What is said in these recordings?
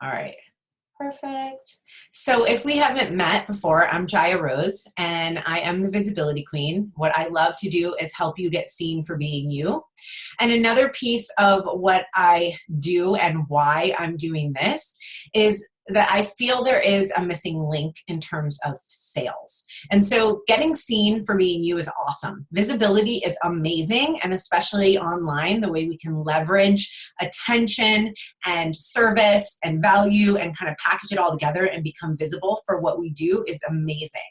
All right. Perfect. So if we haven't met before, I'm Jaya Rose and I am the Visibility Queen. What I love to do is help you get seen for being you. And another piece of what I do and why I'm doing this is that I feel there is a missing link in terms of sales. And so getting seen for being you is awesome. Visibility is amazing, and especially online, the way we can leverage attention and service and value and kind of package it all together and become visible for what we do is amazing.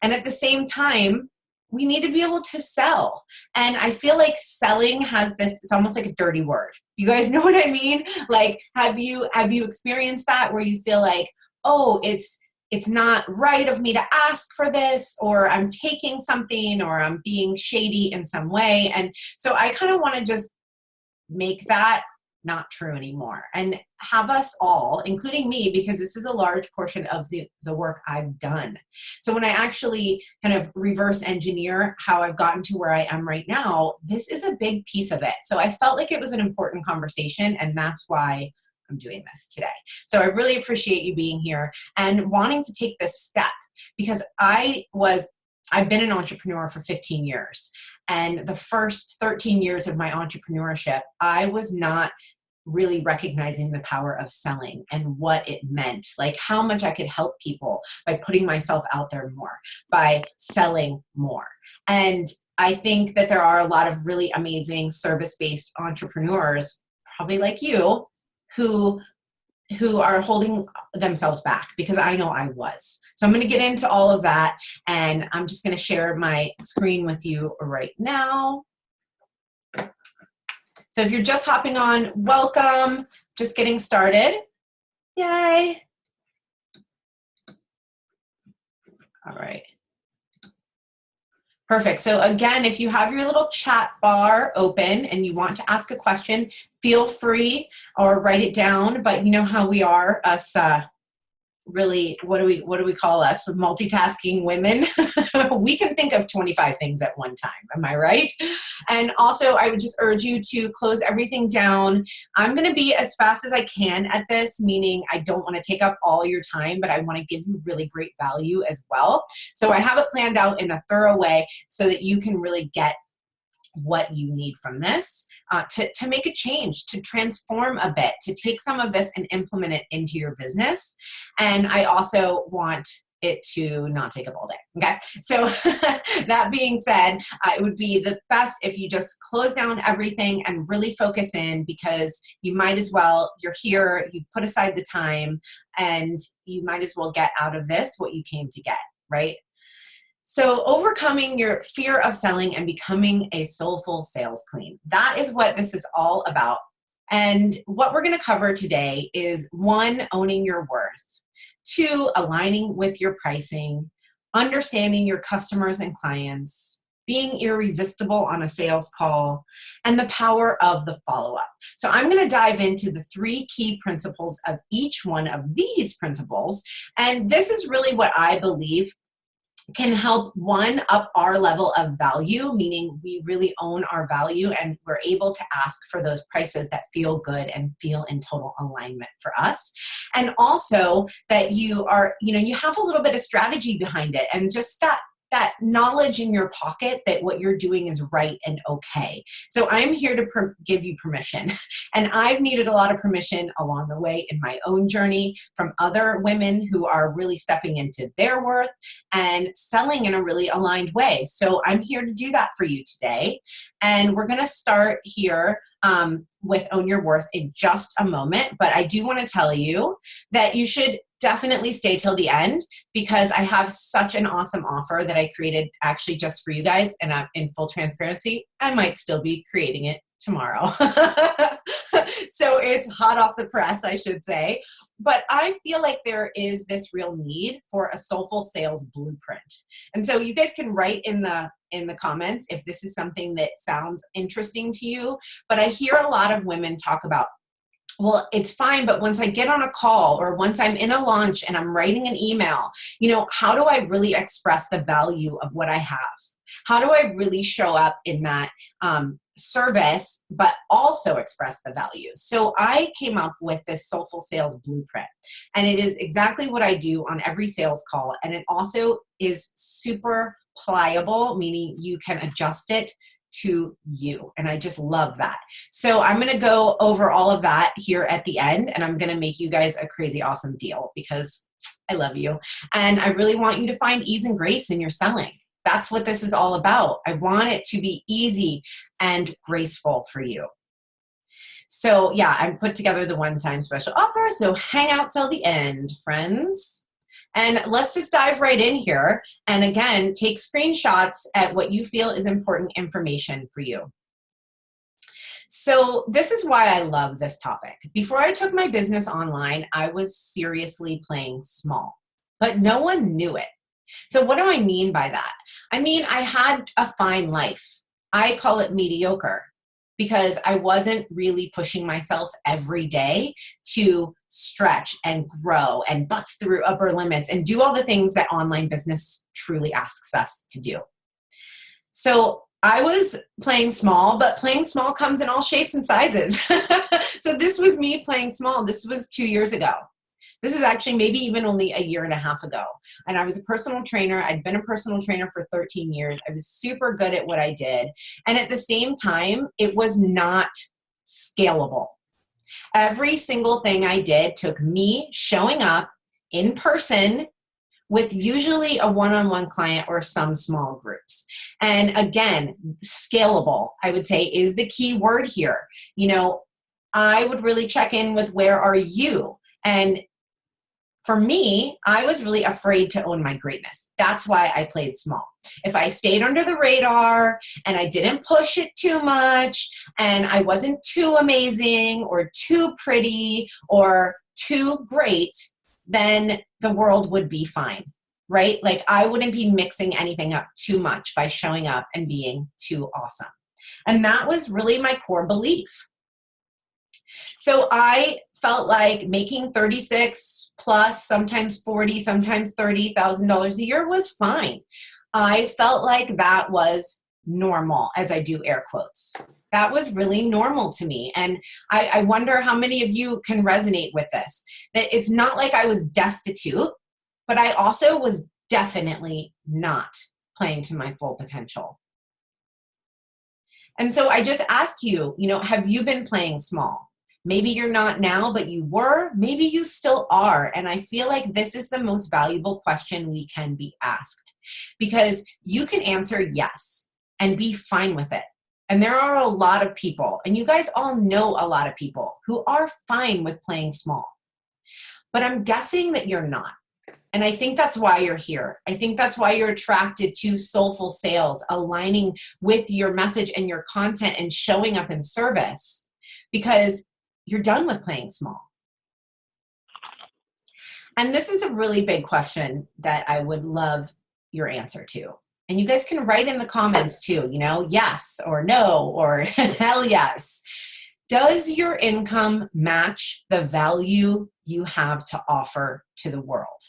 And at the same time, we need to be able to sell. And I feel like selling has this, it's almost like a dirty word. You guys know what I mean? Like, have you experienced that where you feel like, oh, it's not right of me to ask for this, or I'm taking something, or I'm being shady in some way. And so I kind of want to just make that not true anymore and have us all, including me, because this is a large portion of the work I've done. So when I actually kind of reverse engineer how I've gotten to where I am right now, this is a big piece of it. So I felt like it was an important conversation, and that's why I'm doing this today. So I really appreciate you being here and wanting to take this step, because I've been an entrepreneur for 15 years. And the first 13 years of my entrepreneurship, I was not really recognizing the power of selling and what it meant, like how much I could help people by putting myself out there more, by selling more. And I think that there are a lot of really amazing service-based entrepreneurs, probably like you, who are holding themselves back, because I know I was. So I'm going to get into all of that, and I'm just going to share my screen with you right now. So if you're just hopping on, welcome. Just getting started. Yay. All right. Perfect. So again, if you have your little chat bar open and you want to ask a question, feel free, or write it down. But you know how we are, us really, what do we call us? Multitasking women. We can think of 25 things at one time. Am I right? And also, I would just urge you to close everything down. I'm going to be as fast as I can at this, meaning I don't want to take up all your time, but I want to give you really great value as well. So I have it planned out in a thorough way so that you can really get what you need from this to make a change, to transform a bit, to take some of this and implement it into your business. And I also want it to not take up all day. Okay. So that being said, it would be the best if you just close down everything and really focus in, because you might as well, you're here, you've put aside the time, and you might as well get out of this what you came to get, right? So overcoming your fear of selling and becoming a soulful sales queen. That is what this is all about. And what we're going to cover today is 1, owning your worth, 2, aligning with your pricing, understanding your customers and clients, being irresistible on a sales call, and the power of the follow-up. So I'm going to dive into the 3 key principles of each one of these principles. And this is really what I believe can help, 1, up our level of value, meaning we really own our value and we're able to ask for those prices that feel good and feel in total alignment for us. And also that you are, you have a little bit of strategy behind it, and just that knowledge in your pocket that what you're doing is right and okay. So I'm here to give you permission. And I've needed a lot of permission along the way in my own journey from other women who are really stepping into their worth and selling in a really aligned way. So I'm here to do that for you today. And we're going to start here with Own Your Worth in just a moment. But I do want to tell you that you should definitely stay till the end, because I have such an awesome offer that I created actually just for you guys. And I'm in full transparency, I might still be creating it tomorrow. So it's hot off the press, I should say. But I feel like there is this real need for a soulful sales blueprint. And so you guys can write in the comments if this is something that sounds interesting to you. But I hear a lot of women talk about, well, it's fine, but once I get on a call or once I'm in a launch and I'm writing an email, how do I really express the value of what I have? How do I really show up in that service, but also express the values. So I came up with this Soulful Sales Blueprint, and it is exactly what I do on every sales call. And it also is super pliable, meaning you can adjust it to you. And I just love that. So I'm going to go over all of that here at the end, and I'm going to make you guys a crazy awesome deal because I love you. And I really want you to find ease and grace in your selling. That's what this is all about. I want it to be easy and graceful for you. So yeah, I put together the one-time special offer. So hang out till the end, friends. And let's just dive right in here. And again, take screenshots at what you feel is important information for you. So this is why I love this topic. Before I took my business online, I was seriously playing small, but no one knew it. So what do I mean by that? I mean, I had a fine life. I call it mediocre because I wasn't really pushing myself every day to stretch and grow and bust through upper limits and do all the things that online business truly asks us to do. So I was playing small, but playing small comes in all shapes and sizes. So this was me playing small. This was 2 years ago. This is actually maybe even only a year and a half ago. And I was a personal trainer. I'd been a personal trainer for 13 years. I was super good at what I did. And at the same time, it was not scalable. Every single thing I did took me showing up in person with usually a one-on-one client or some small groups. And again, scalable, I would say, is the key word here. You know, I would really check in with where are you? And for me, I was really afraid to own my greatness. That's why I played small. If I stayed under the radar and I didn't push it too much and I wasn't too amazing or too pretty or too great, then the world would be fine, right? Like I wouldn't be mixing anything up too much by showing up and being too awesome. And that was really my core belief. So I felt like making 36 plus, sometimes 40, sometimes $30,000 a year was fine. I felt like that was normal, as I do air quotes. That was really normal to me. And I wonder how many of you can resonate with this, that it's not like I was destitute, but I also was definitely not playing to my full potential. And so I just ask you, you know, have you been playing small? Maybe you're not now, but you were. Maybe you still are. And I feel like this is the most valuable question we can be asked because you can answer yes and be fine with it. And there are a lot of people, and you guys all know a lot of people who are fine with playing small. But I'm guessing that you're not. And I think that's why you're here. I think that's why you're attracted to Soulful Sales, aligning with your message and your content and showing up in service because you're done with playing small. And this is a really big question that I would love your answer to. And you guys can write in the comments too, you know, yes or no or hell yes. Does your income match the value you have to offer to the world?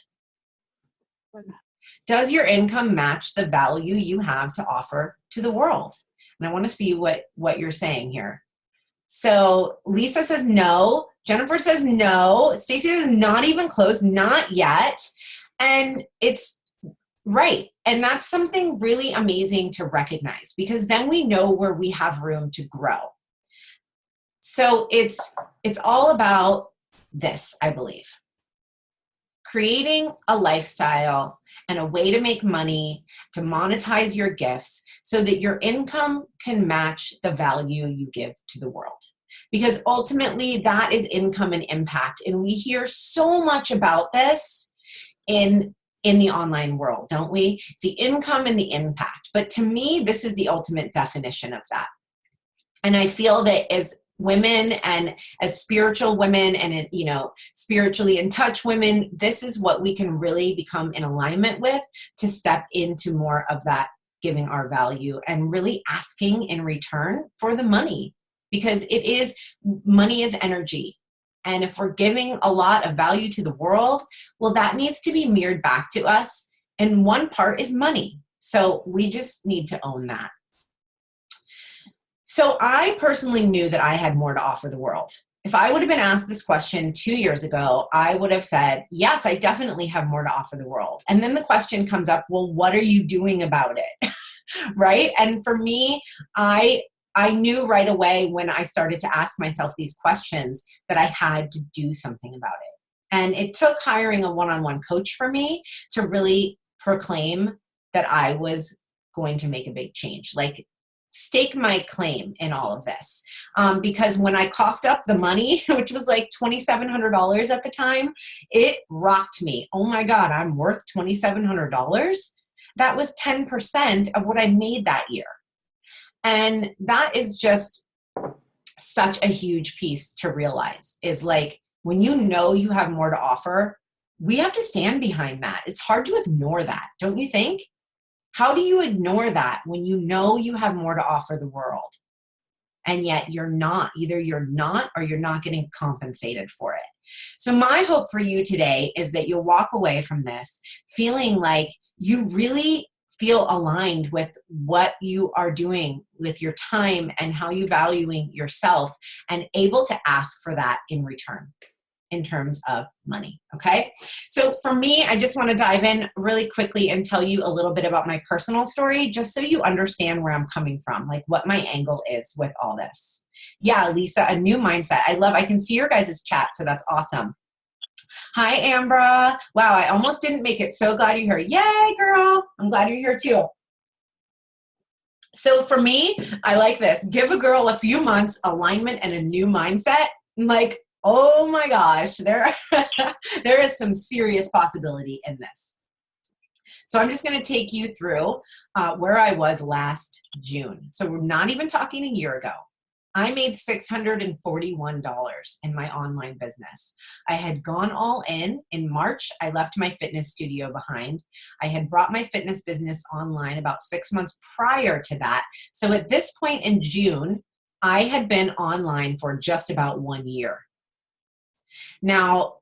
Does your income match the value you have to offer to the world? And I want to see what you're saying here. So Lisa says no. Jennifer says no. Stacy says not even close, not yet. And it's right. And that's something really amazing to recognize because then we know where we have room to grow. So it's all about this, I believe. Creating a lifestyle and a way to make money, to monetize your gifts so that your income can match the value you give to the world. Because ultimately that is income and impact. And we hear so much about this in the online world, don't we? It's the income and the impact. But to me, this is the ultimate definition of that. And I feel that as women and as spiritual women and, you know, spiritually in touch women, this is what we can really become in alignment with to step into more of that giving our value and really asking in return for the money because money is energy. And if we're giving a lot of value to the world, well, that needs to be mirrored back to us. And one part is money. So we just need to own that. So I personally knew that I had more to offer the world. If I would have been asked this question 2 years ago, I would have said, yes, I definitely have more to offer the world. And then the question comes up, well, what are you doing about it? Right? And for me, I knew right away when I started to ask myself these questions that I had to do something about it. And it took hiring a one-on-one coach for me to really proclaim that I was going to make a big change. Like, stake my claim in all of this. Because when I coughed up the money, which was like $2,700 at the time, it rocked me. Oh my God, I'm worth $2,700. That was 10% of what I made that year. And that is just such a huge piece to realize, is like, when you know you have more to offer, we have to stand behind that. It's hard to ignore that, don't you think? How do you ignore that when you know you have more to offer the world and yet you're not? Either you're not or you're not getting compensated for it. So my hope for you today is that you'll walk away from this feeling like you really feel aligned with what you are doing with your time and how you valuing yourself, and able to ask for that in return in terms of money. Okay. So for me, I just want to dive in really quickly and tell you a little bit about my personal story, just so you understand where I'm coming from, like what my angle is with all this. Yeah, Lisa, a new mindset. I can see your guys' chat. So that's awesome. Hi, Ambra. Wow, I almost didn't make it. So glad you're here. Yay, girl. I'm glad you're here too. So for me, I like this. Give a girl a few months, alignment, and a new mindset. Like, oh my gosh, there is some serious possibility in this. So I'm just going to take you through where I was last June. So we're not even talking a year ago. I made $641 in my online business. I had gone all in March. I left my fitness studio behind. I had brought my fitness business online about 6 months prior to that. So at this point in June, I had been online for just about 1 year. Now,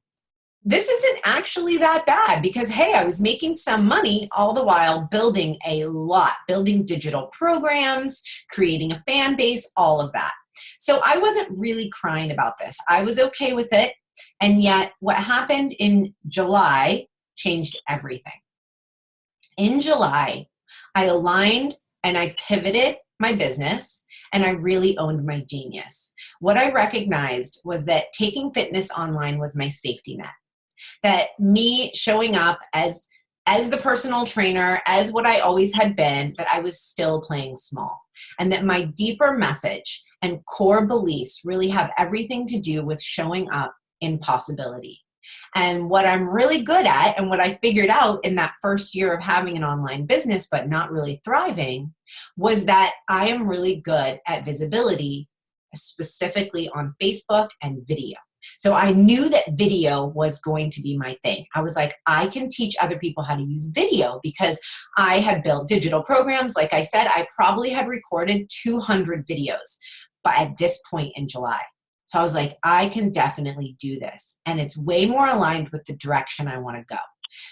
this isn't actually that bad because, hey, I was making some money all the while building building digital programs, creating a fan base, all of that. So I wasn't really crying about this. I was okay with it. And yet what happened in July changed everything. In July, I aligned and I pivoted my business, and I really owned my genius. What I recognized was that taking fitness online was my safety net. That me showing up as the personal trainer, as what I always had been, that I was still playing small. And that my deeper message and core beliefs really have everything to do with showing up in possibility. And what I'm really good at, and what I figured out in that first year of having an online business but not really thriving, was that I am really good at visibility, specifically on Facebook and video. So I knew that video was going to be my thing. I was like, I can teach other people how to use video because I had built digital programs. Like I said, I probably had recorded 200 videos at this point in July. So I was like, I can definitely do this. And it's way more aligned with the direction I want to go.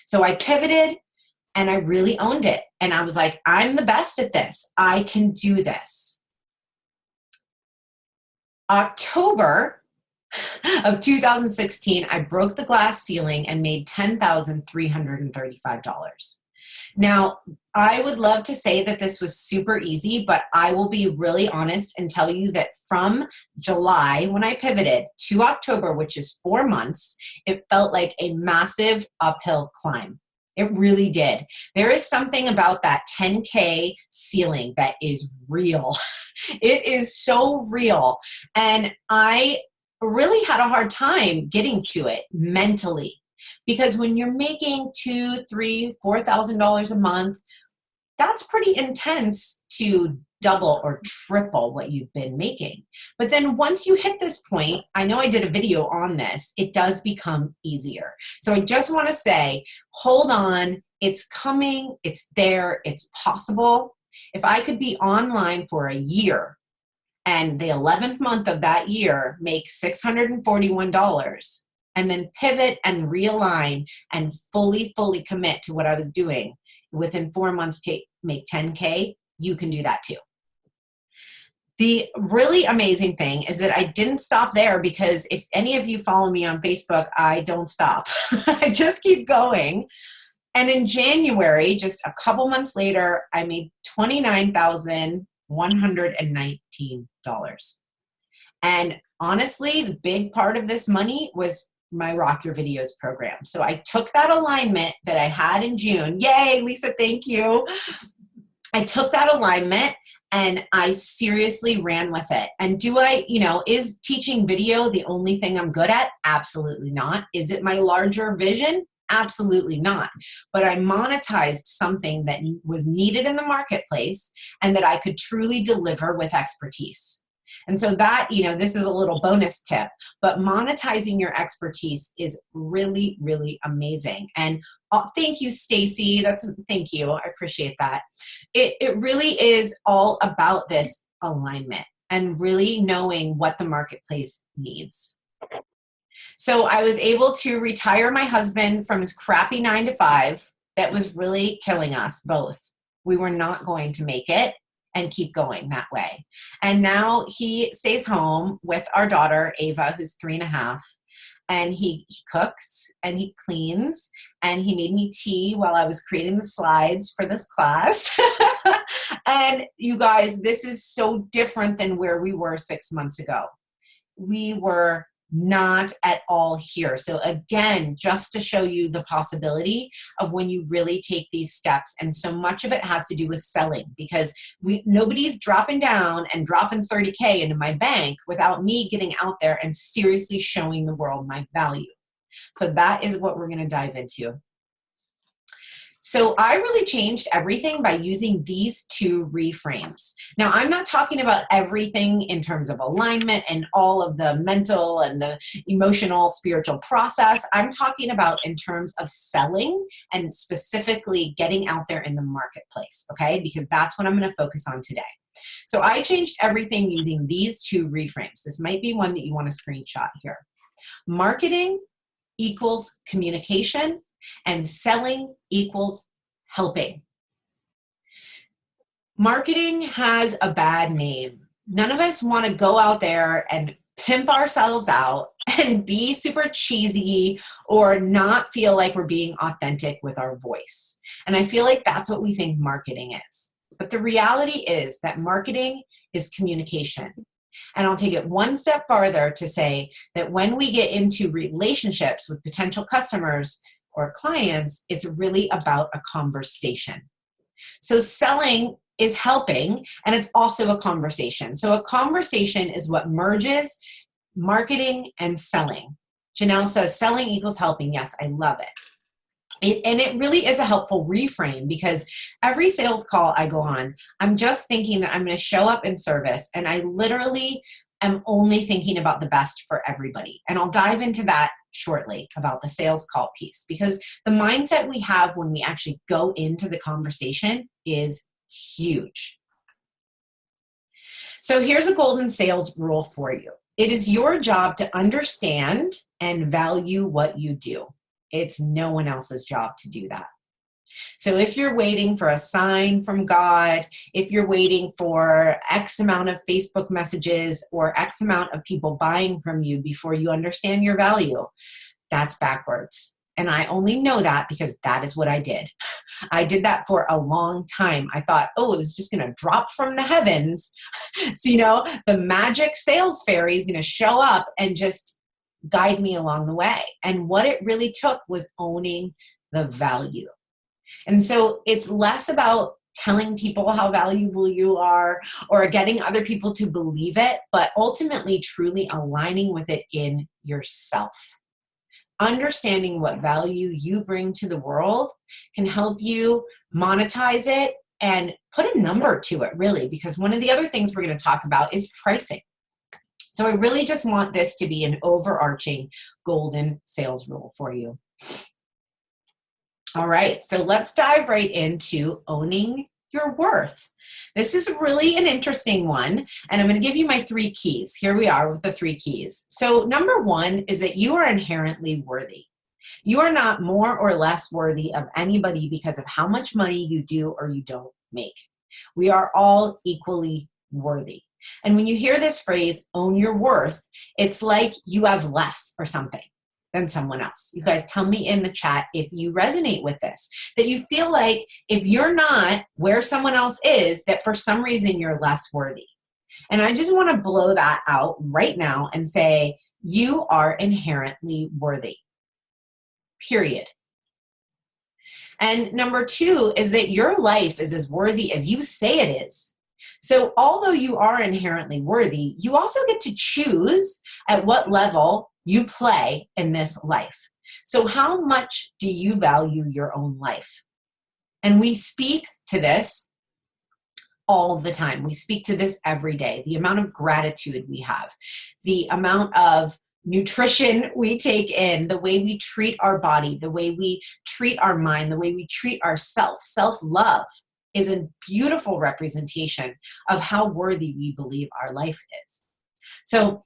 So I pivoted and I really owned it. And I was like, I'm the best at this. I can do this. October of 2016, I broke the glass ceiling and made $10,335. Now, I would love to say that this was super easy, but I will be really honest and tell you that from July, when I pivoted, to October, which is 4 months, it felt like a massive uphill climb. It really did. There is something about that 10K ceiling that is real. It is so real. And I really had a hard time getting to it mentally. Because when you're making $2,000, $3,000, $4,000 a month, that's pretty intense to double or triple what you've been making. But then once you hit this point, I know I did a video on this, it does become easier. So I just want to say, hold on, it's coming, it's there, it's possible. If I could be online for a year and the 11th month of that year make $641, and then pivot and realign and fully commit to what I was doing, within 4 months to make 10K, you can do that too. The really amazing thing is that I didn't stop there, because if any of you follow me on Facebook, I don't stop. I just keep going. And in January, just a couple months later, I made $29,119. And honestly, the big part of this money was my Rock Your Videos program. So I took that alignment that I had in June. Yay, Lisa, thank you. I took that alignment and I seriously ran with it. And is teaching video the only thing I'm good at? Absolutely not. Is it my larger vision? Absolutely not. But I monetized something that was needed in the marketplace and that I could truly deliver with expertise. And so that, this is a little bonus tip, but monetizing your expertise is really, really amazing. And thank you, Stacy. Thank you. I appreciate that. It really is all about this alignment and really knowing what the marketplace needs. So I was able to retire my husband from his crappy 9-to-5 that was really killing us both. We were not going to make it and keep going that way. And now he stays home with our daughter, Ava, who's 3.5. And he cooks and he cleans, and he made me tea while I was creating the slides for this class. And you guys, this is so different than where we were 6 months ago. We were not at all here. So again, just to show you the possibility of when you really take these steps. And so much of it has to do with selling, because nobody's dropping down and dropping 30K into my bank without me getting out there and seriously showing the world my value. So that is what we're going to dive into. So I really changed everything by using these 2 reframes. Now, I'm not talking about everything in terms of alignment and all of the mental and the emotional, spiritual process. I'm talking about in terms of selling and specifically getting out there in the marketplace, okay? Because that's what I'm going to focus on today. So I changed everything using these 2 reframes. This might be one that you want to screenshot here. Marketing equals communication, and selling equals helping. Marketing has a bad name. None of us want to go out there and pimp ourselves out and be super cheesy or not feel like we're being authentic with our voice. And I feel like that's what we think marketing is. But the reality is that marketing is communication. And I'll take it one step farther to say that when we get into relationships with potential customers or clients, it's really about a conversation. So selling is helping, and it's also a conversation. So a conversation is what merges marketing and selling. Janelle says selling equals helping. Yes, I love it. And it really is a helpful reframe, because every sales call I go on, I'm just thinking that I'm going to show up in service, and I literally am only thinking about the best for everybody. And I'll dive into that shortly about the sales call piece, because the mindset we have when we actually go into the conversation is huge. So here's a golden sales rule for you. It is your job to understand and value what you do. It's no one else's job to do that. So if you're waiting for a sign from God, if you're waiting for X amount of Facebook messages or X amount of people buying from you before you understand your value, that's backwards. And I only know that because that is what I did. I did that for a long time. I thought, oh, it was just going to drop from the heavens. So, the magic sales fairy is going to show up and just guide me along the way. And what it really took was owning the value. And so it's less about telling people how valuable you are or getting other people to believe it, but ultimately truly aligning with it in yourself. Understanding what value you bring to the world can help you monetize it and put a number to it, really, because one of the other things we're going to talk about is pricing. So I really just want this to be an overarching golden sales rule for you. All right, so let's dive right into owning your worth. This is really an interesting one, and I'm going to give you my 3 keys. Here we are with the 3 keys. So number 1 is that you are inherently worthy. You are not more or less worthy of anybody because of how much money you do or you don't make. We are all equally worthy. And when you hear this phrase, own your worth, it's like you have less or something than someone else. You guys tell me in the chat if you resonate with this, that you feel like if you're not where someone else is, that for some reason you're less worthy. And I just want to blow that out right now and say, you are inherently worthy, period. And number two is that your life is as worthy as you say it is. So although you are inherently worthy, you also get to choose at what level you play in this life. So how much do you value your own life? And we speak to this all the time. We speak to this every day. The amount of gratitude we have, the amount of nutrition we take in, the way we treat our body, the way we treat our mind, the way we treat ourselves. Self-love is a beautiful representation of how worthy we believe our life is. So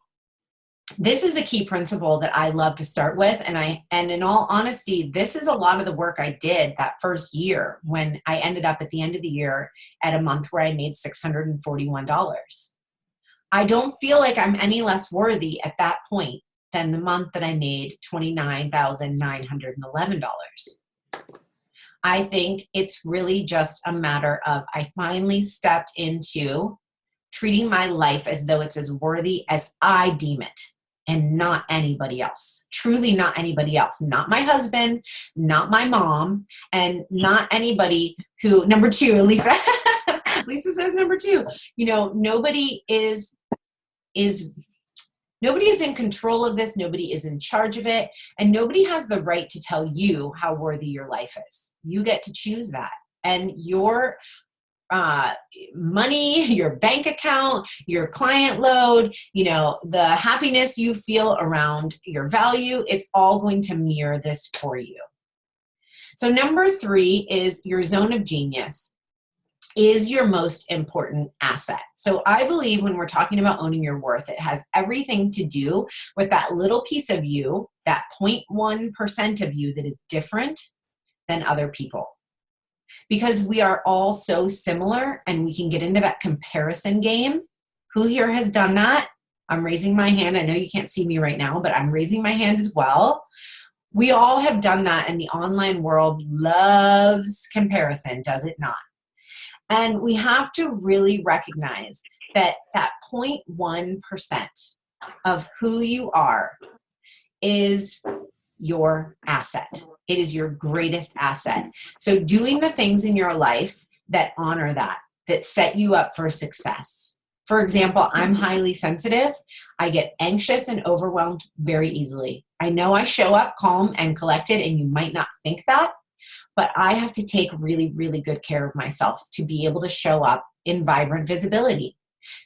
this is a key principle that I love to start with. And in all honesty, this is a lot of the work I did that first year when I ended up at the end of the year at a month where I made $641. I don't feel like I'm any less worthy at that point than the month that I made $29,911. I think it's really just a matter of I finally stepped into treating my life as though it's as worthy as I deem it and not anybody else. Truly not anybody else. Not my husband, not my mom, and not anybody who, number two, Lisa, Lisa says number two, nobody is in control of this. Nobody is in charge of it. And nobody has the right to tell you how worthy your life is. You get to choose that. And your money, your bank account, your client load, the happiness you feel around your value, it's all going to mirror this for you. So number three is your zone of genius is your most important asset. So I believe when we're talking about owning your worth, it has everything to do with that little piece of you, that 0.1% of you that is different than other people. Because we are all so similar and we can get into that comparison game. Who here has done that? I'm raising my hand. I know you can't see me right now, but I'm raising my hand as well. We all have done that, and the online world loves comparison, does it not? And we have to really recognize that 0.1% of who you are is your asset. It is your greatest asset. So doing the things in your life that honor that set you up for success. For example, I'm highly sensitive. I get anxious and overwhelmed very easily. I know I show up calm and collected, and you might not think that, but I have to take really, really good care of myself to be able to show up in vibrant visibility.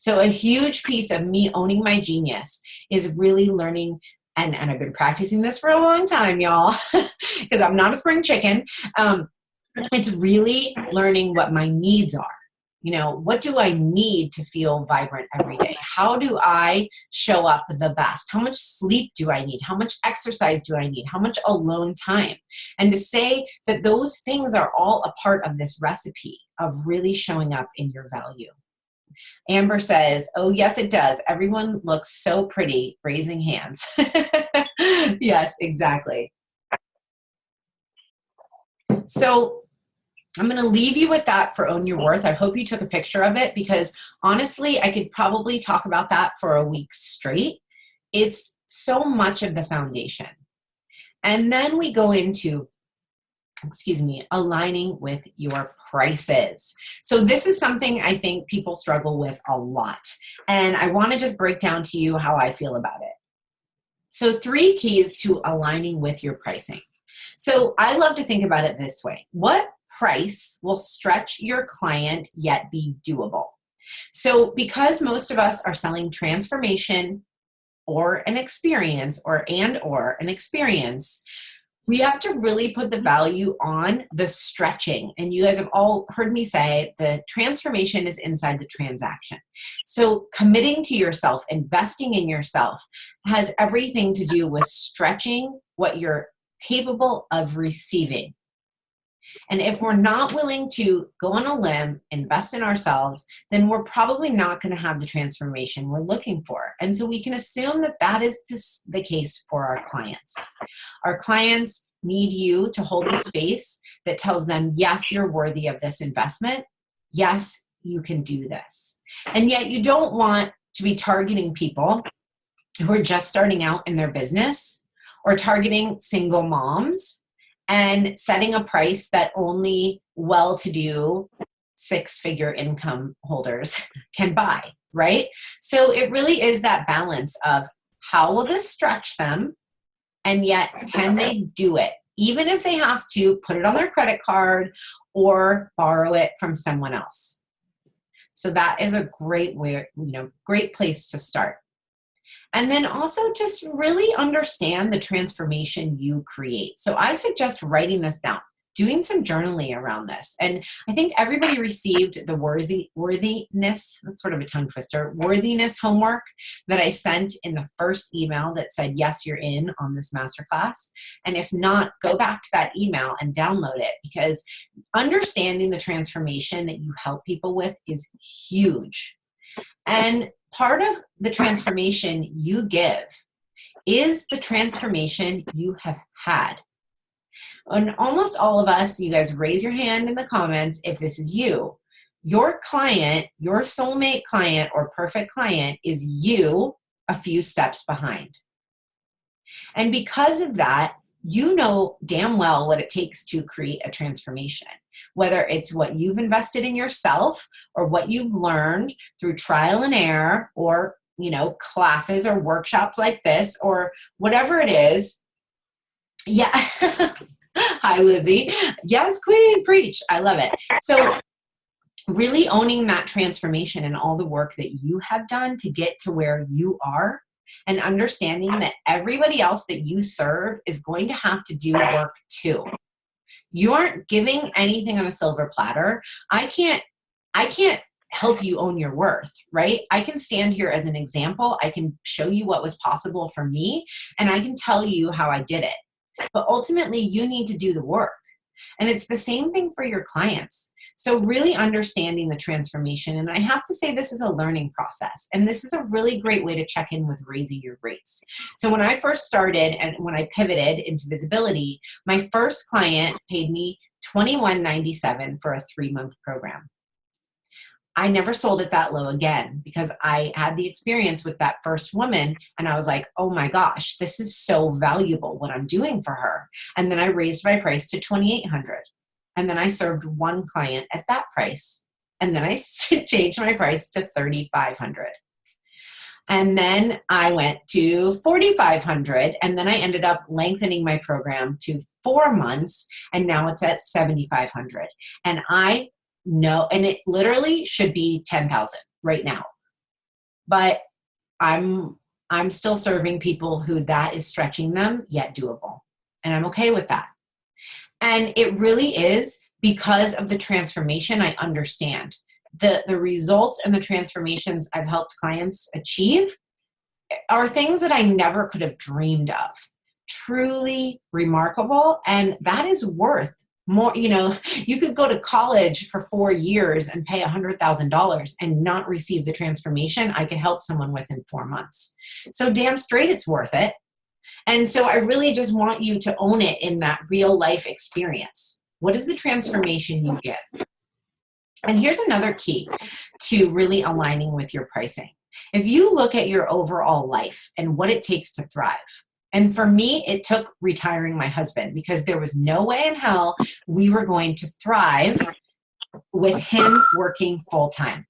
So a huge piece of me owning my genius is really learning, and I've been practicing this for a long time, y'all, because I'm not a spring chicken. It's really learning what my needs are. What do I need to feel vibrant every day? How do I show up the best? How much sleep do I need? How much exercise do I need? How much alone time? And to say that those things are all a part of this recipe of really showing up in your value. Amber says, oh, yes, it does. Everyone looks so pretty, raising hands. Yes, exactly. So I'm going to leave you with that for Own Your Worth. I hope you took a picture of it, because honestly, I could probably talk about that for a week straight. It's so much of the foundation. And then we go into, aligning with your prices. So this is something I think people struggle with a lot. And I want to just break down to you how I feel about it. So 3 keys to aligning with your pricing. So I love to think about it this way. What price will stretch your client yet be doable? So because most of us are selling transformation or an experience or an experience, we have to really put the value on the stretching. And you guys have all heard me say the transformation is inside the transaction. So committing to yourself, investing in yourself has everything to do with stretching what you're capable of receiving. And if we're not willing to go on a limb, invest in ourselves, then we're probably not going to have the transformation we're looking for. And so we can assume that that is the case for our clients. Our clients need you to hold the space that tells them, yes, you're worthy of this investment. Yes, you can do this. And yet you don't want to be targeting people who are just starting out in their business, or targeting single moms and setting a price that only well-to-do six-figure income holders can buy, right? So it really is that balance of how will this stretch them, and yet can they do it, even if they have to put it on their credit card or borrow it from someone else. So that is a great way, great place to start. And then also just really understand the transformation you create. So I suggest writing this down, doing some journaling around this. And I think everybody received the worthiness, that's sort of a tongue twister, worthiness homework that I sent in the first email that said, yes, you're in on this masterclass. And if not, go back to that email and download it, because understanding the transformation that you help people with is huge. And part of the transformation you give is the transformation you have had. And almost all of us, you guys raise your hand in the comments if this is you. Your client, your soulmate client or perfect client is you a few steps behind. And because of that, you know damn well what it takes to create a transformation, whether it's what you've invested in yourself or what you've learned through trial and error, or, classes or workshops like this, or whatever it is. Yeah. Hi, Lizzie. Yes, queen, preach. I love it. So really owning that transformation and all the work that you have done to get to where you are, and understanding that everybody else that you serve is going to have to do work too. You aren't giving anything on a silver platter. I can't help you own your worth, right? I can stand here as an example. I can show you what was possible for me, and I can tell you how I did it. But ultimately, you need to do the work. And it's the same thing for your clients. So really understanding the transformation. And I have to say, this is a learning process. And this is a really great way to check in with raising your rates. So when I first started and when I pivoted into visibility, my first client paid me $21.97 for a 3-month program. I never sold it that low again, because I had the experience with that first woman and I was like, oh my gosh, this is so valuable what I'm doing for her. And then I raised my price to $2,800. And then I served one client at that price. And then I changed my price to $3,500. And then I went to $4,500. And then I ended up lengthening my program to 4 months. And now it's at $7,500. And I know, and it literally should be 10,000 right now. But I'm still serving people who that is stretching them, yet doable. And I'm okay with that. And it really is because of the transformation I understand. The results and the transformations I've helped clients achieve are things that I never could have dreamed of. Truly remarkable. And that is worth more. You could go to college for 4 years and pay $100,000 and not receive the transformation I could help someone with in 4 months. So damn straight it's worth it. And so I really just want you to own it in that real life experience. What is the transformation you give? And here's another key to really aligning with your pricing. If you look at your overall life and what it takes to thrive, and for me, it took retiring my husband, because there was no way in hell we were going to thrive with him working full time.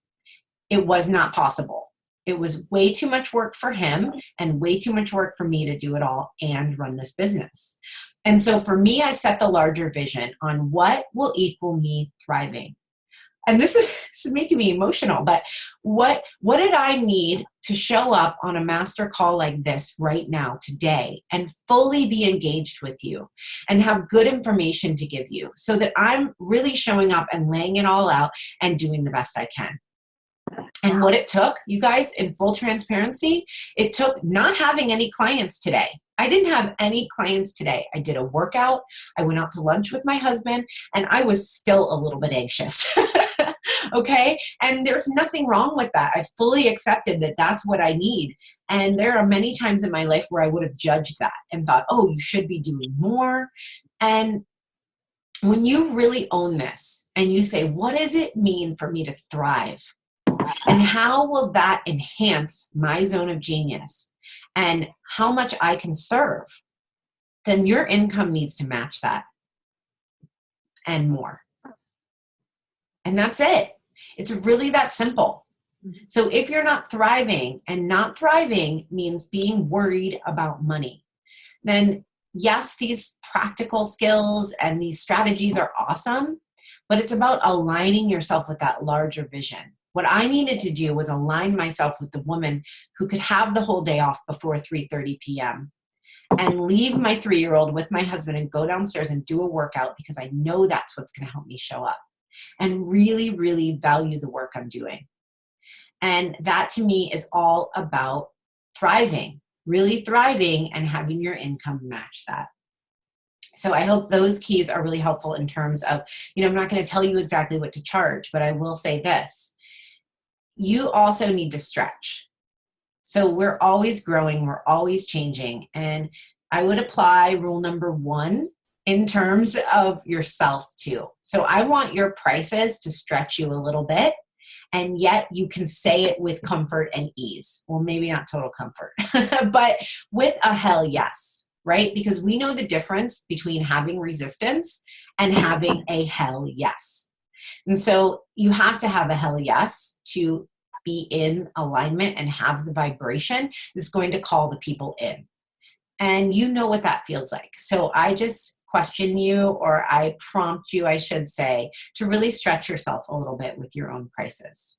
It was not possible. It was way too much work for him and way too much work for me to do it all and run this business. And so for me, I set the larger vision on what will equal me thriving. And this is making me emotional, but what did I need to show up on a master call like this right now, today, and fully be engaged with you and have good information to give you so that I'm really showing up and laying it all out and doing the best I can? And what it took, you guys, in full transparency, it took not having any clients today. I didn't have any clients today. I did a workout. I went out to lunch with my husband, and I was still a little bit anxious. Okay? And there's nothing wrong with that. I fully accepted that that's what I need. And there are many times in my life where I would have judged that and thought, oh, you should be doing more. And when you really own this and you say, what does it mean for me to thrive? And how will that enhance my zone of genius and how much I can serve? Then your income needs to match that and more. And that's it. It's really that simple. So if you're not thriving, and not thriving means being worried about money, then yes, these practical skills and these strategies are awesome, but it's about aligning yourself with that larger vision. What I needed to do was align myself with the woman who could have the whole day off before 3:30 p.m. and leave my 3-year-old with my husband and go downstairs and do a workout because I know that's what's going to help me show up and really, really value the work I'm doing. And that to me is all about thriving, really thriving and having your income match that. So I hope those keys are really helpful in terms of, I'm not going to tell you exactly what to charge, but I will say this. You also need to stretch. So we're always growing, we're always changing. And I would apply rule number 1 in terms of yourself too. So I want your prices to stretch you a little bit, and yet you can say it with comfort and ease. Well, maybe not total comfort, but with a hell yes, right? Because we know the difference between having resistance and having a hell yes. And so you have to have a hell yes to be in alignment and have the vibration that's going to call the people in. And you know what that feels like. So I just question you, or I prompt you, I should say, to really stretch yourself a little bit with your own prices.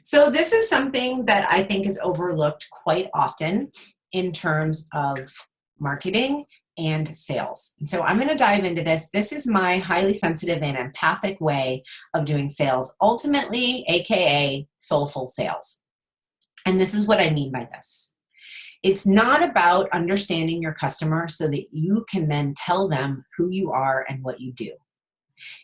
So this is something that I think is overlooked quite often in terms of marketing and sales. And so I'm going to dive into this. This is my highly sensitive and empathic way of doing sales, ultimately, AKA soulful sales. And this is what I mean by this. It's not about understanding your customer so that you can then tell them who you are and what you do.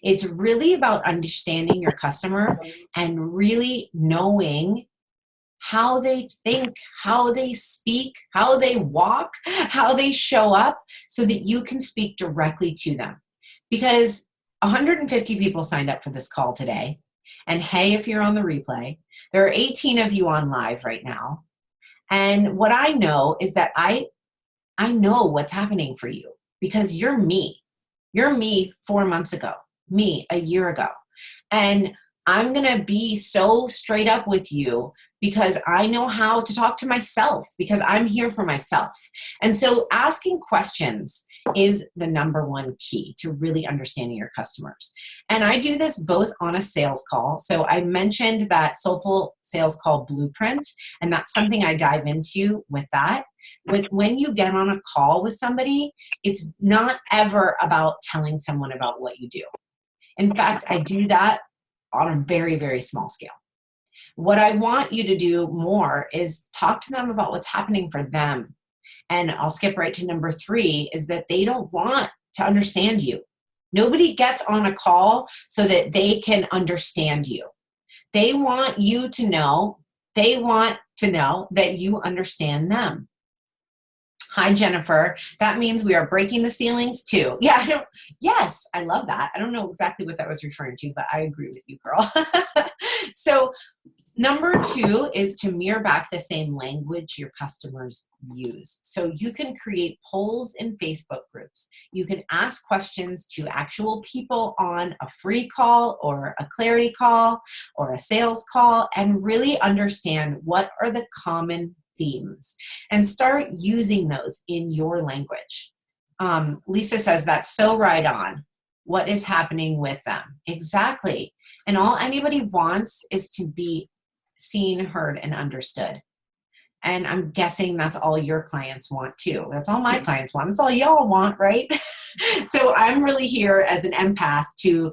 It's really about understanding your customer and really knowing how they think, how they speak, how they walk, how they show up, so that you can speak directly to them. Because 150 people signed up for this call today. And hey, if you're on the replay, there are 18 of you on live right now. And what I know is that I know what's happening for you, because you're me. You're me 4 months ago, me a year ago. And I'm going to be so straight up with you because I know how to talk to myself, because I'm here for myself. And so asking questions is the number 1 key to really understanding your customers. And I do this both on a sales call. So I mentioned that Soulful sales call blueprint, and that's something I dive into with that. When you get on a call with somebody, it's not ever about telling someone about what you do. In fact, I do that on a very, very small scale. What I want you to do more is talk to them about what's happening for them. And I'll skip right to number 3, is that they don't want to understand you. Nobody gets on a call so that they can understand you. They want you to know, they want to know that you understand them. Hi, Jennifer. That means we are breaking the ceilings too. Yeah, yes, I love that. I don't know exactly what that was referring to, but I agree with you, girl. So number 2 is to mirror back the same language your customers use. So you can create polls in Facebook groups. You can ask questions to actual people on a free call or a clarity call or a sales call, and really understand what are the common themes and start using those in your language. Lisa says that's so right on. What is happening with them? Exactly. And all anybody wants is to be seen, heard, and understood. And I'm guessing that's all your clients want too. That's all my clients want. That's all y'all want, right? So I'm really here as an empath to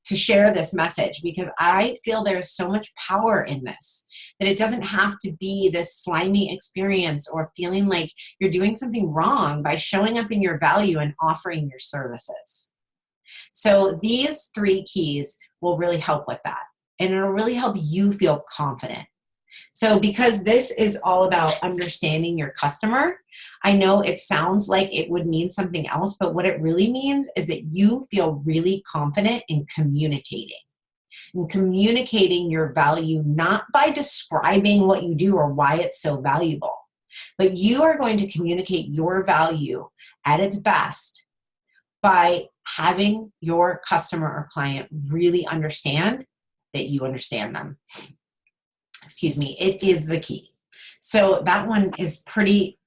to share this message because I feel there's so much power in this, that it doesn't have to be this slimy experience or feeling like you're doing something wrong by showing up in your value and offering your services. So these 3 keys will really help with that. And it'll really help you feel confident. So because this is all about understanding your customer, I know it sounds like it would mean something else, but what it really means is that you feel really confident in communicating. And communicating your value, not by describing what you do or why it's so valuable, but you are going to communicate your value at its best by having your customer or client really understand that you understand them. Excuse me, it is the key. So that one is pretty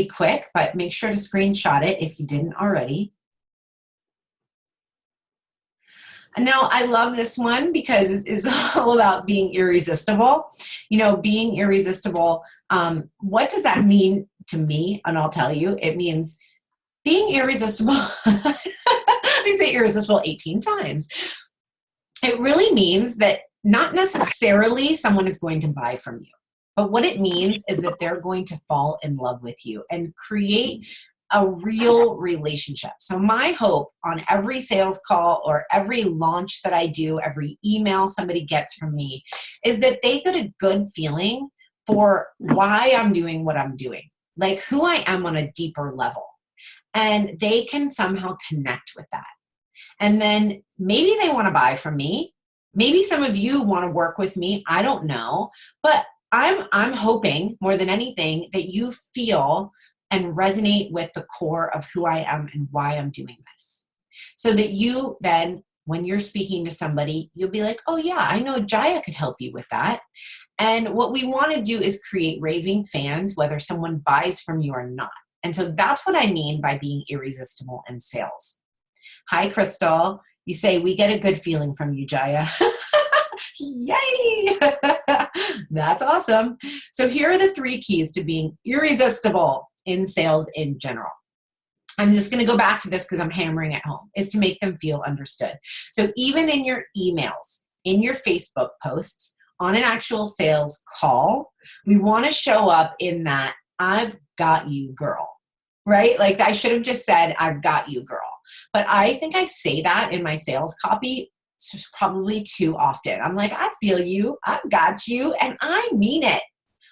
quick, but make sure to screenshot it if you didn't already. And now I love this one because it is all about being irresistible. You know, being irresistible, what does that mean to me? And I'll tell you, it means being irresistible. I say irresistible 18 times. It really means that not necessarily someone is going to buy from you, but what it means is that they're going to fall in love with you and create a real relationship. So my hope on every sales call or every launch that I do, every email somebody gets from me, is that they get a good feeling for why I'm doing what I'm doing, like who I am on a deeper level. And they can somehow connect with that. And then maybe they want to buy from me. Maybe some of you want to work with me. I don't know. But I'm hoping more than anything that you feel and resonate with the core of who I am and why I'm doing this. So that you then, when you're speaking to somebody, you'll be like, oh yeah, I know Jaya could help you with that. And what we want to do is create raving fans, whether someone buys from you or not. And so that's what I mean by being irresistible in sales. Hi, Crystal. You say, we get a good feeling from you, Jaya. Yay! That's awesome. So here are the 3 keys to being irresistible in sales in general. I'm just going to go back to this because I'm hammering it home, is to make them feel understood. So even in your emails, in your Facebook posts, on an actual sales call, we want to show up in that I've got you, girl, right? Like I should have just said, I've got you, girl. But I think I say that in my sales copy probably too often. I'm like, I feel you, I've got you, and I mean it.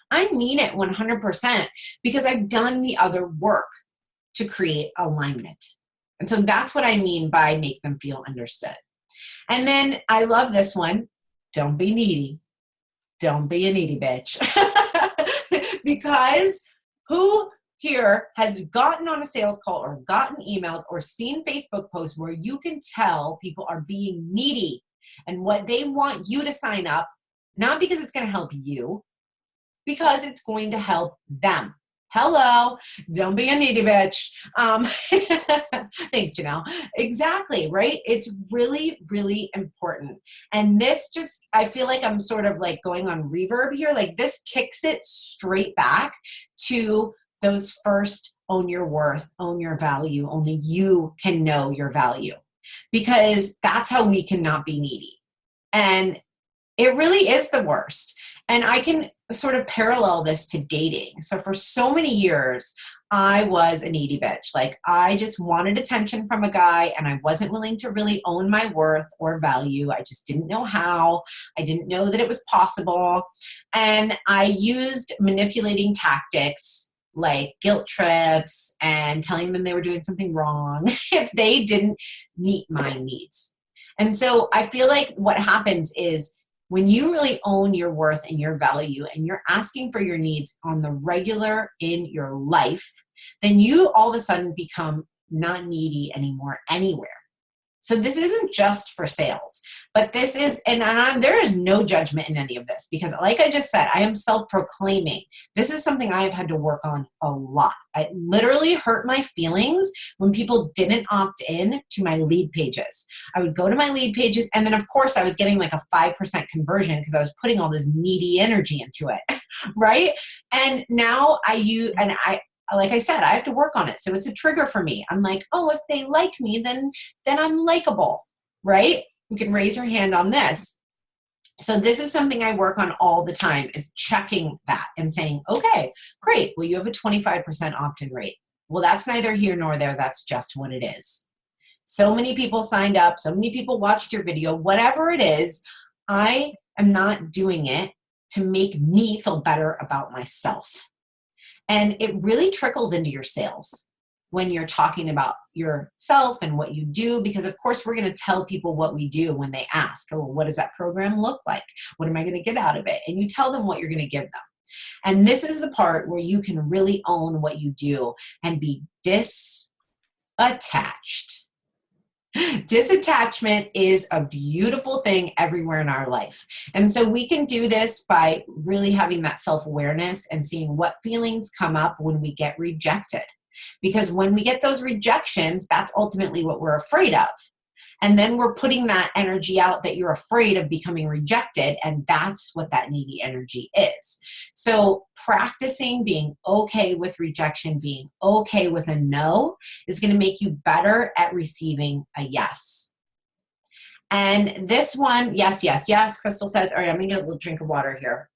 I mean it 100% because I've done the other work to create alignment. And so that's what I mean by make them feel understood. And then I love this one. Don't be needy. Don't be a needy bitch. Because who here has gotten on a sales call or gotten emails or seen Facebook posts where you can tell people are being needy and what they want you to sign up, not because it's going to help you, because it's going to help them. Hello, don't be a needy bitch. Thanks, Janelle. Exactly, right? It's really, really important. And this just, I feel like I'm sort of like going on reverb here. Like this kicks it straight back to those first own your worth, own your value. Only you can know your value because that's how we cannot be needy. And it really is the worst. And I can sort of parallel this to dating. So for so many years, I was a needy bitch. Like I just wanted attention from a guy and I wasn't willing to really own my worth or value. I just didn't know how. I didn't know that it was possible. And I used manipulating tactics like guilt trips and telling them they were doing something wrong if they didn't meet my needs. And so I feel like what happens is when you really own your worth and your value and you're asking for your needs on the regular in your life, then you all of a sudden become not needy anymore anywhere. So this isn't just for sales, but this is, there is no judgment in any of this because like I just said, I am self-proclaiming. This is something I have had to work on a lot. I literally hurt my feelings when people didn't opt in to my lead pages. I would go to my lead pages and then of course I was getting like a 5% conversion because I was putting all this needy energy into it, right? And now like I said, I have to work on it. So it's a trigger for me. I'm like, oh, if they like me, then I'm likable, right? You can raise your hand on this. So this is something I work on all the time, is checking that and saying, okay, great. Well, you have a 25% opt-in rate. Well, that's neither here nor there. That's just what it is. So many people signed up. So many people watched your video. Whatever it is, I am not doing it to make me feel better about myself. And it really trickles into your sales when you're talking about yourself and what you do, because of course we're going to tell people what we do when they ask, oh, what does that program look like? What am I going to get out of it? And you tell them what you're going to give them. And this is the part where you can really own what you do and be disattached. Disattachment is a beautiful thing everywhere in our life. And so we can do this by really having that self-awareness and seeing what feelings come up when we get rejected. Because when we get those rejections, that's ultimately what we're afraid of. And then we're putting that energy out that you're afraid of becoming rejected, and that's what that needy energy is. So practicing being okay with rejection, being okay with a no, is going to make you better at receiving a yes. And this one, yes, yes, yes, Crystal says, all right, I'm going to get a little drink of water here.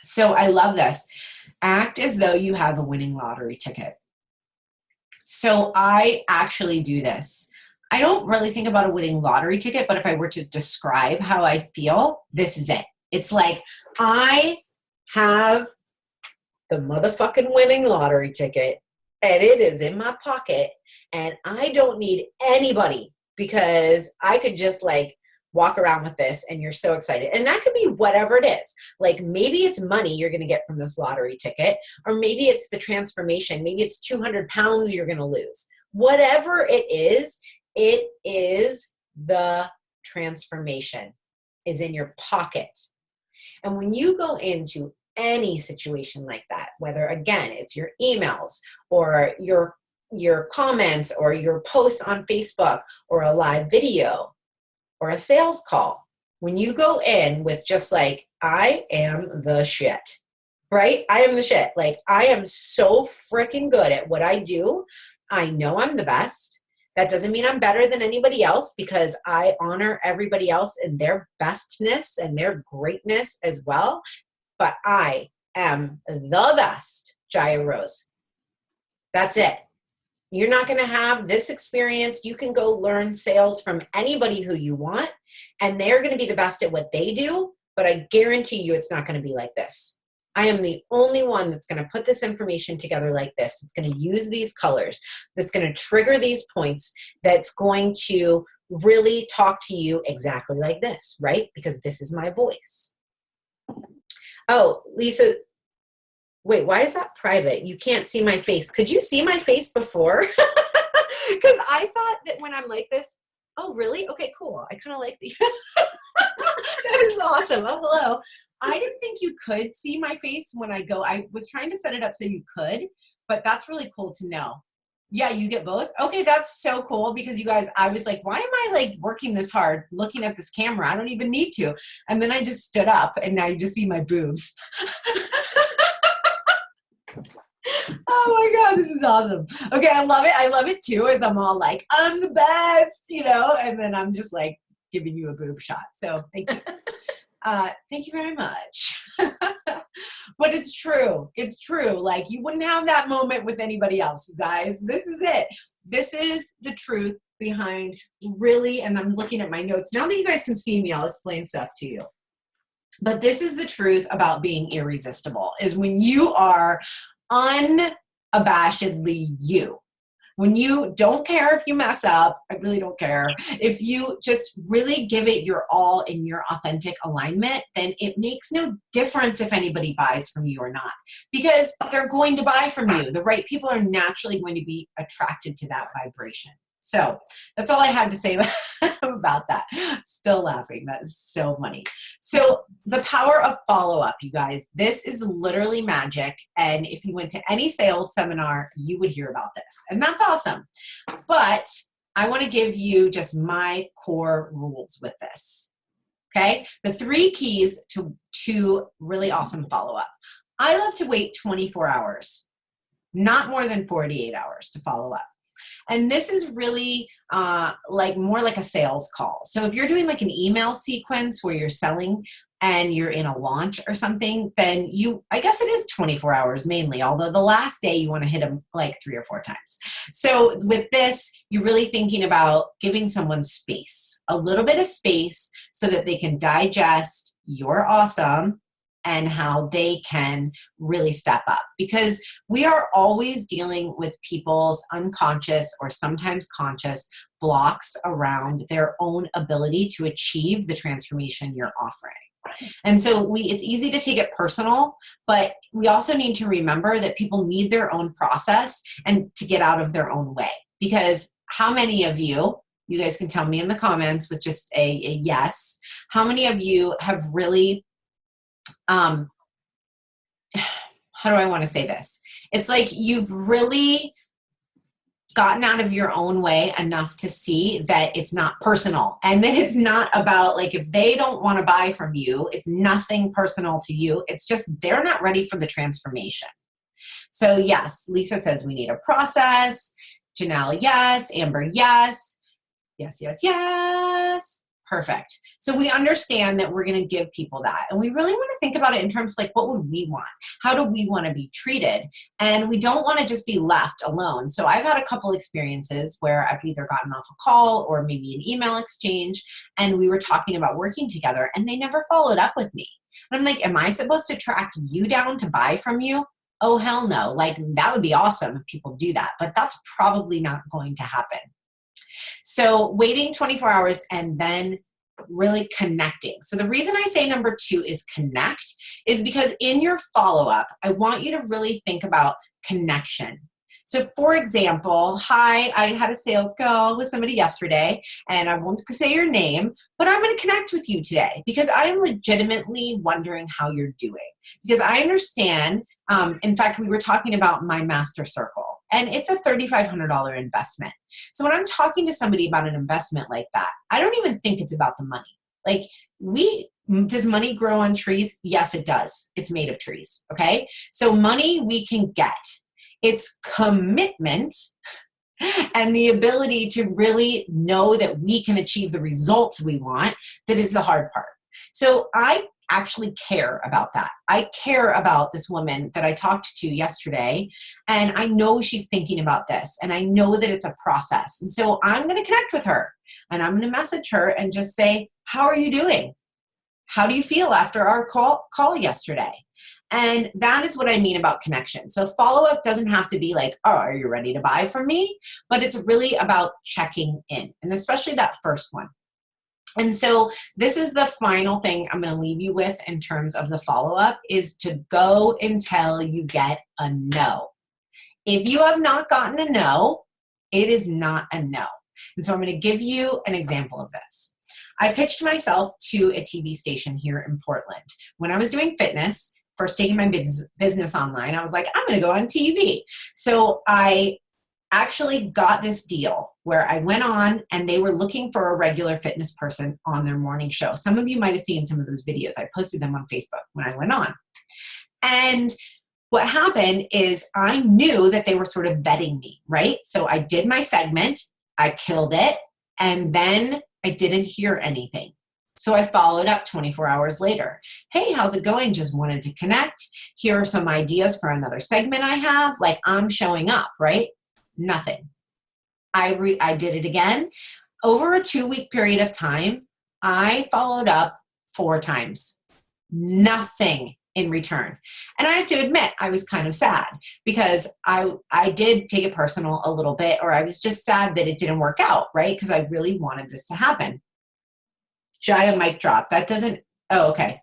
So I love this. Act as though you have a winning lottery ticket. So I actually do this. I don't really think about a winning lottery ticket, but if I were to describe how I feel, this is it. It's like I have the motherfucking winning lottery ticket and it is in my pocket and I don't need anybody because I could just like walk around with this and you're so excited. And that could be whatever it is. Like maybe it's money you're going to get from this lottery ticket, or maybe it's the transformation. Maybe it's 200 pounds you're going to lose. Whatever it is the transformation is in your pocket. And when you go into any situation like that, whether again, it's your emails or your comments or your posts on Facebook or a live video, or a sales call, when you go in with just like, I am the shit, right? I am the shit. Like, I am so freaking good at what I do. I know I'm the best. That doesn't mean I'm better than anybody else, because I honor everybody else in their bestness and their greatness as well. But I am the best, Jaya Rose. That's it. You're not going to have this experience. You can go learn sales from anybody who you want, and they're going to be the best at what they do, but I guarantee you it's not going to be like this. I am the only one that's going to put this information together like this. It's going to use these colors, that's going to trigger these points, that's going to really talk to you exactly like this, right? Because this is my voice. Oh, Lisa, wait, why is that private? You can't see my face. Could you see my face before? Because I thought that when I'm like this, oh, really? Okay, cool. I kind of like the, that is awesome. Oh, hello. I didn't think you could see my face when I go. I was trying to set it up so you could, but that's really cool to know. Yeah, you get both? Okay, that's so cool, because you guys, I was like, why am I like working this hard looking at this camera? I don't even need to. And then I just stood up and now you just see my boobs. Oh my God, this is awesome. Okay, I love it. I love it too, as I'm all like, I'm the best, you know, and then I'm just like giving you a boob shot. So thank you. Thank you very much. But it's true. It's true. Like, you wouldn't have that moment with anybody else, you guys. This is it. This is the truth behind really, and I'm looking at my notes. Now that you guys can see me, I'll explain stuff to you. But this is the truth about being irresistible, is when you are unabashedly you. When you don't care if you mess up, I really don't care. If you just really give it your all in your authentic alignment, then it makes no difference if anybody buys from you or not, because they're going to buy from you. The right people are naturally going to be attracted to that vibration. So that's all I had to say about that. Still laughing. That is so funny. So the power of follow-up, you guys, this is literally magic. And if you went to any sales seminar, you would hear about this. And that's awesome. But I want to give you just my core rules with this. Okay? The 3 keys to really awesome follow-up. I love to wait 24 hours, not more than 48 hours to follow up. And this is really like more like a sales call. So if you're doing like an email sequence where you're selling and you're in a launch or something, then I guess it is 24 hours mainly, although the last day you want to hit them like 3 or 4 times. So with this, you're really thinking about giving someone space, a little bit of space so that they can digest you're awesome and how they can really step up. Because we are always dealing with people's unconscious or sometimes conscious blocks around their own ability to achieve the transformation you're offering. And so it's easy to take it personal, but we also need to remember that people need their own process and to get out of their own way. Because how many of you guys can tell me in the comments with just a yes, how many of you have really, how do I want to say this? It's like you've really gotten out of your own way enough to see that it's not personal and that it's not about like, if they don't want to buy from you, it's nothing personal to you. It's just, they're not ready for the transformation. So yes, Lisa says we need a process. Janelle, yes. Amber, yes. Yes, yes, yes. Perfect. So we understand that we're going to give people that. And we really want to think about it in terms of like, what would we want? How do we want to be treated? And we don't want to just be left alone. So I've had a couple experiences where I've either gotten off a call or maybe an email exchange, and we were talking about working together and they never followed up with me. And I'm like, am I supposed to track you down to buy from you? Oh, hell no. Like, that would be awesome if people do that, but that's probably not going to happen. So waiting 24 hours and then really connecting. So the reason I say number 2 is connect is because in your follow-up, I want you to really think about connection. So for example, hi, I had a sales call with somebody yesterday and I won't say your name, but I'm going to connect with you today because I am legitimately wondering how you're doing. Because I understand, in fact, we were talking about my master circle. And it's a $3,500 investment. So when I'm talking to somebody about an investment like that, I don't even think it's about the money. Like, does money grow on trees? Yes, it does. It's made of trees, okay? So money we can get. It's commitment and the ability to really know that we can achieve the results we want that is the hard part. So I actually care about that. I care about this woman that I talked to yesterday, and I know she's thinking about this, and I know that it's a process. And so I'm going to connect with her, and I'm going to message her and just say, how are you doing? How do you feel after our call yesterday? And that is what I mean about connection. So follow-up doesn't have to be like, oh, are you ready to buy from me? But it's really about checking in, and especially that first one. And so this is the final thing I'm going to leave you with in terms of the follow-up is to go until you get a no. If you have not gotten a no, it is not a no. And so I'm going to give you an example of this. I pitched myself to a TV station here in Portland. When I was doing fitness, first taking my business online, I was like, I'm going to go on TV. So I actually got this deal where I went on and they were looking for a regular fitness person on their morning show. Some of you might have seen some of those videos. I posted them on Facebook when I went on. And what happened is I knew that they were sort of vetting me, right? So I did my segment, I killed it, and then I didn't hear anything. So I followed up 24 hours later. Hey, how's it going? Just wanted to connect. Here are some ideas for another segment I have. Like, I'm showing up, right? Nothing. I did it again. Over a 2-week period of time, I followed up 4 times. Nothing in return. And I have to admit, I was kind of sad because I did take it personal a little bit, or I was just sad that it didn't work out, right? Because I really wanted this to happen. Jaya mic drop. That doesn't, oh, okay.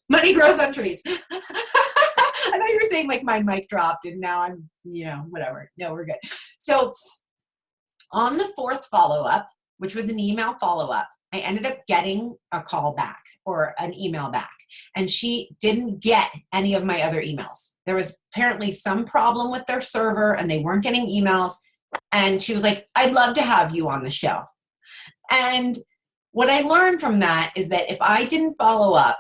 Money grows on trees. I thought you were saying like my mic dropped and now I'm, whatever. No, we're good. So on the 4th follow-up, which was an email follow-up, I ended up getting a call back or an email back, and she didn't get any of my other emails. There was apparently some problem with their server and they weren't getting emails. And she was like, I'd love to have you on the show. And what I learned from that is that if I didn't follow up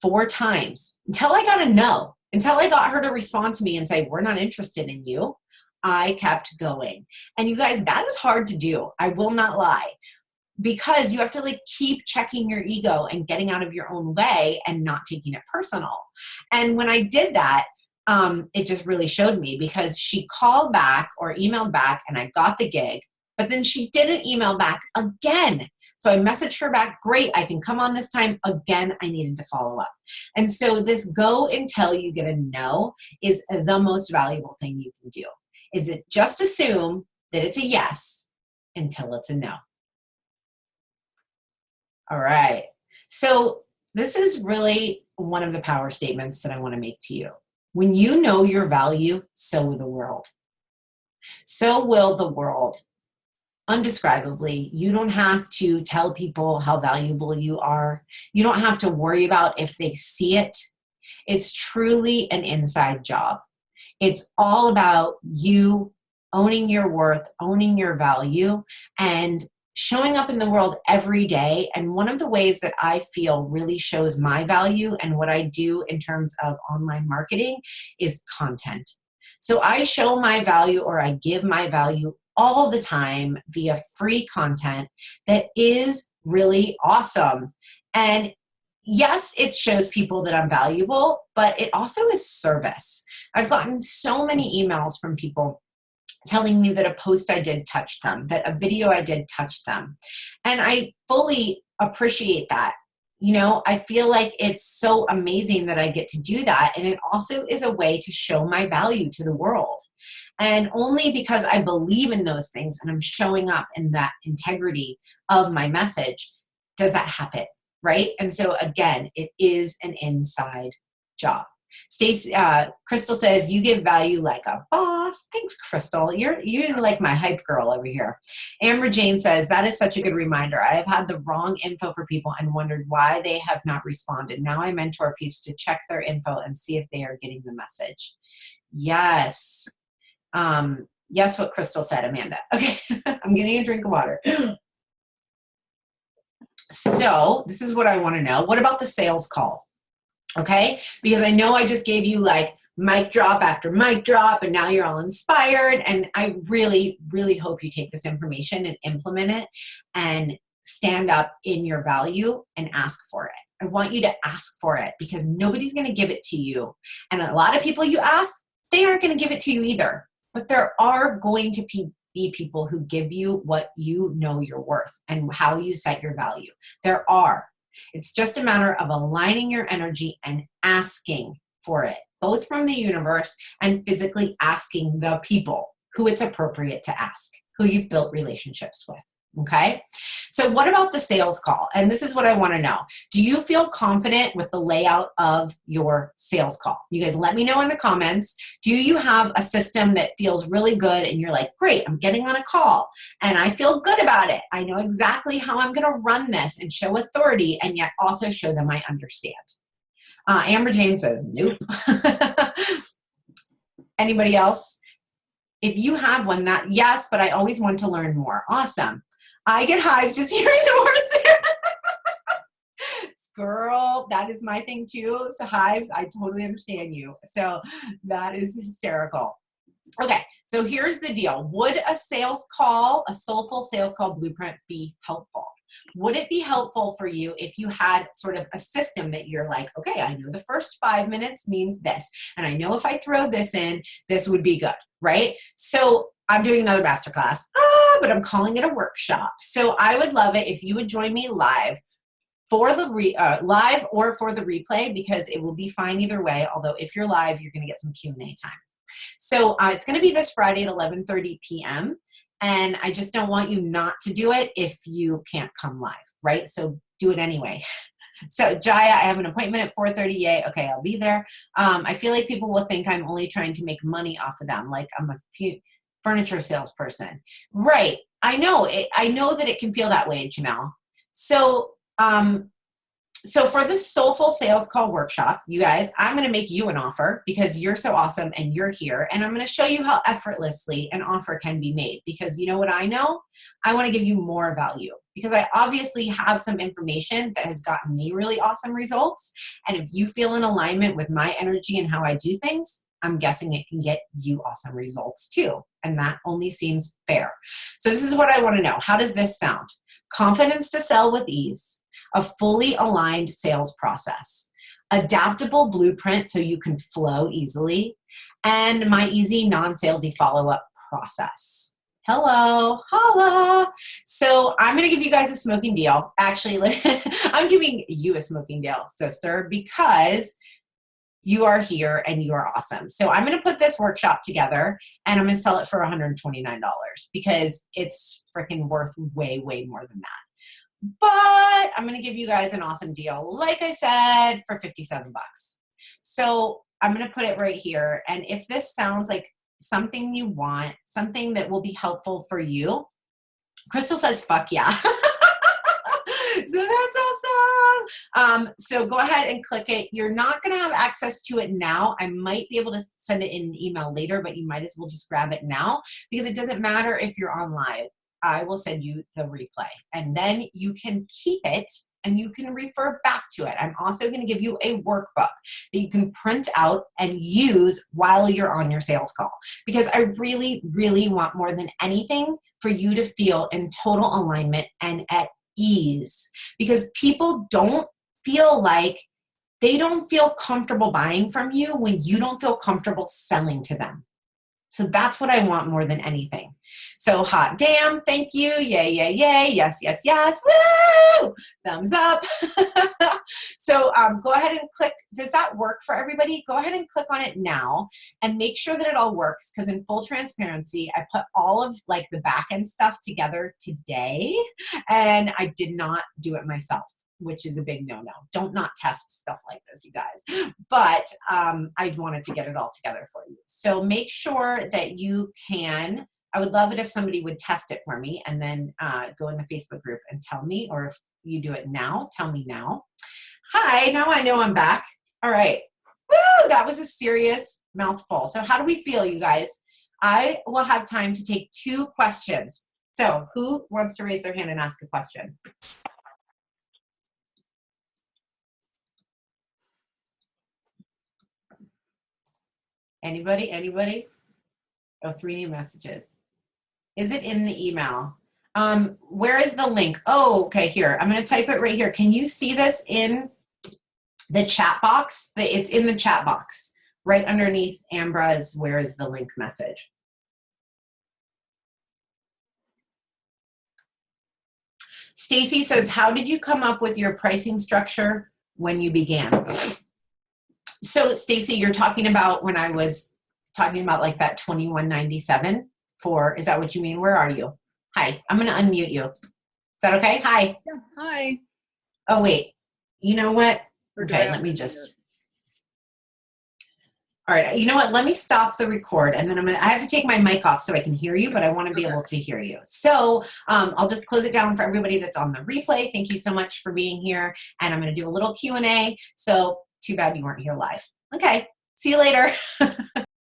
4 times until I got a no, until I got her to respond to me and say, we're not interested in you, I kept going. And you guys, that is hard to do. I will not lie, because you have to like keep checking your ego and getting out of your own way and not taking it personal. And when I did that, it just really showed me, because she called back or emailed back and I got the gig, but then she didn't email back again. So I messaged her back, great, I can come on this time. Again, I needed to follow up. And so this go until you get a no is the most valuable thing you can do. Is it just assume that it's a yes until it's a no. All right. So this is really one of the power statements that I want to make to you. When you know your value, so will the world. So will the world. Undescribably. You don't have to tell people how valuable you are. You don't have to worry about if they see it. It's truly an inside job. It's all about you owning your worth, owning your value, and showing up in the world every day. And one of the ways that I feel really shows my value and what I do in terms of online marketing is content. So I show my value, or I give my value all the time via free content that is really awesome. And yes, it shows people that I'm valuable, but it also is service. I've gotten so many emails from people telling me that a post I did touched them, that a video I did touched them. And I fully appreciate that. You know, I feel like it's so amazing that I get to do that. And it also is a way to show my value to the world. And only because I believe in those things and I'm showing up in that integrity of my message does that happen, right? And so again, it is an inside job. Stacey, Crystal says, you give value like a boss. Thanks, Crystal. You're like my hype girl over here. Amber Jane says, that is such a good reminder. I have had the wrong info for people and wondered why they have not responded. Now I mentor peeps to check their info and see if they are getting the message. Yes. Yes, what Crystal said, Amanda. Okay, I'm getting a drink of water. So this is what I want to know. What about the sales call? Okay, because I know I just gave you like mic drop after mic drop, and now you're all inspired. And I really, really hope you take this information and implement it and stand up in your value and ask for it. I want you to ask for it, because nobody's going to give it to you. And a lot of people you ask, they aren't going to give it to you either. But there are going to be people who give you what you know you're worth and how you set your value. There are. It's just a matter of aligning your energy and asking for it, both from the universe and physically asking the people who it's appropriate to ask, who you've built relationships with. Okay. So what about the sales call? And this is what I want to know. Do you feel confident with the layout of your sales call? You guys let me know in the comments. Do you have a system that feels really good and you're like, great, I'm getting on a call and I feel good about it. I know exactly how I'm going to run this and show authority and yet also show them I understand. Amber Jane says, nope. Anybody else? If you have one, that yes, but I always want to learn more. Awesome. I get hives just hearing the words. Girl, that is my thing too. So hives, I totally understand you. So that is hysterical. Okay, so here's the deal. Would a sales call, a soulful sales call blueprint be helpful? Would it be helpful for you if you had sort of a system that you're like, okay, I know the first 5 minutes means this, and I know if I throw this in, this would be good, right? So I'm doing another masterclass, but I'm calling it a workshop. So I would love it if you would join me live for the live or for the replay, because it will be fine either way. Although if you're live, you're going to get some Q&A time. So it's going to be this Friday at 11:30 p.m. And I just don't want you not to do it if you can't come live, right? So do it anyway. So Jaya, I have an appointment at 4:30. Yay. Okay, I'll be there. I feel like people will think I'm only trying to make money off of them. Like I'm a furniture salesperson. Right. I know it. I know that it can feel that way, Janelle. So, so for this Soulful Sales Call Workshop, you guys, I'm going to make you an offer because you're so awesome and you're here. And I'm going to show you how effortlessly an offer can be made, because you know what I know? I want to give you more value, because I obviously have some information that has gotten me really awesome results. And if you feel in alignment with my energy and how I do things, I'm guessing it can get you awesome results too. And that only seems fair. So this is what I want to know. How does this sound? Confidence to sell with ease, a fully aligned sales process, adaptable blueprint so you can flow easily, and my easy non-salesy follow-up process. Hello, holla. So I'm going to give you guys a smoking deal. Actually, I'm giving you a smoking deal, sister, because you are here and you are awesome. So I'm going to put this workshop together and I'm going to sell it for $129 because it's freaking worth way, way more than that. But I'm going to give you guys an awesome deal, like I said, for 57 bucks. So I'm going to put it right here. And if this sounds like something you want, something that will be helpful for you, Crystal says, fuck yeah. So that's awesome. So go ahead and click it. You're not going to have access to it now. I might be able to send it in an email later, but you might as well just grab it now because it doesn't matter if you're on live. I will send you the replay and then you can keep it and you can refer back to it. I'm also going to give you a workbook that you can print out and use while you're on your sales call because I really, really want more than anything for you to feel in total alignment and at ease because people don't feel like they don't feel comfortable buying from you when you don't feel comfortable selling to them. So that's what I want more than anything. So hot damn, thank you, yay, yay, yay, yes, yes, yes, woo, thumbs up. So go ahead and click, does that work for everybody? Go ahead and click on it now and make sure that it all works because in full transparency, I put all of like the back end stuff together today and I did not do it myself, which is a big no-no. Don't not test stuff like this, you guys. But I wanted to get it all together for you. So make sure that you can, I would love it if somebody would test it for me and then go in the Facebook group and tell me, or if you do it now, tell me now. Hi, now I know I'm back. All right. Woo, that was a serious mouthful. So how do we feel, you guys? I will have time to take 2 questions. So who wants to raise their hand and ask a question? Anybody? Anybody? Oh, 3 new messages. Is it in the email? Where is the link? Oh, okay, here. I'm going to type it right here. Can you see this in the chat box? It's in the chat box right underneath Ambra's where is the link message. Stacy says, how did you come up with your pricing structure when you began? So Stacy, you're talking about when I was talking about like that $21.97 for, is that what you mean? Where are you? Hi, I'm going to unmute you. Is that okay? Hi. Yeah, hi. Oh, wait. You know what? Okay, let me just. All right. You know what? Let me stop the record and then I have to take my mic off so I can hear you, but I want to be able to hear you. So I'll just close it down for everybody that's on the replay. Thank you so much for being here. And I'm going to do a little Q&A. So too bad you weren't here live. Okay. See you later.